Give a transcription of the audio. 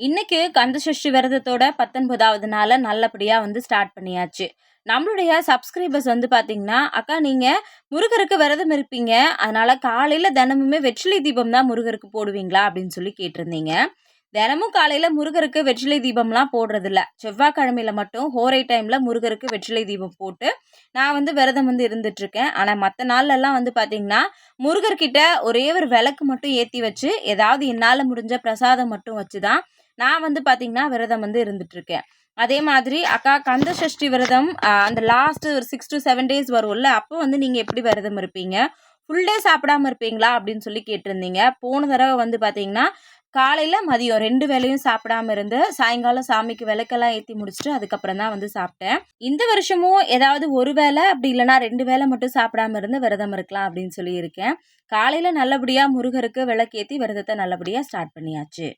இன்னைக்கு கந்தசஷ்டி விரதத்தோட 19வது நாள நல்லபடியா ஸ்டார்ட் பண்ணியாச்சு. நம்மளுடைய சப்ஸ்கிரைபர்ஸ் பார்த்தீங்கன்னா, "அக்கா நீங்க முருகருக்கு விரதம் இருப்பீங்க. அதனால காலையில தினமுமே வெற்றிலை தீபம் தான் முருகருக்கு போடுவீங்களா?" அப்படின்னு சொல்லி கேட்டிருந்தீங்க. தினமும் காலையில முருகருக்கு வெற்றிலை தீபம்லாம் போடுறதில்ல. செவ்வாய்க்கிழமையில மட்டும் ஹோரை டைம்ல முருகருக்கு வெற்றிலை தீபம் போட்டு, நான் விரதம் இருந்துட்டுருக்கேன். ஆனா மத்த நாள்லலாம் பார்த்தீங்கன்னா, முருகர்கிட்ட ஒரே ஒரு விளக்கு மட்டும் ஏத்தி வச்சு, ஏதாவது என்னால முடிஞ்ச பிரசாதம் மட்டும் வச்சு தான் நான் பார்த்தீங்கன்னா, விரதம் இருந்துட்டுருக்கேன். அதே மாதிரி அக்கா கந்த சஷ்டி விரதம் அந்த லாஸ்ட் ஒரு 6 டூ 7 டேஸ் வரும்ல, அப்போ நீங்க எப்படி விரதம் இருப்பீங்க? ஃபுல் டே சாப்பிடாம இருப்பீங்களா? அப்படின்னு சொல்லி கேட்டிருந்தீங்க. போன தடவ பார்த்தீங்கன்னா, காலையில, மதியம் 2 வேளையும் சாப்பிடாம இருந்து, சாயங்காலம் சாமிக்கு விளக்கெல்லாம் ஏத்தி முடிச்சுட்டு, அதுக்கப்புறம் தான் சாப்பிட்டேன். இந்த வருஷமும் ஏதாவது ஒரு வேளை, அப்படி இல்லன்னா 2 வேளை மட்டும் சாப்பிடாம இருந்து விரதம் இருக்கலாம் அப்படின்னு சொல்லி இருக்கேன். காலையில நல்லபடியா முருகருக்கு விளக்கேத்தி விரதத்த நல்லபடியா ஸ்டார்ட் பண்ணியாச்சு.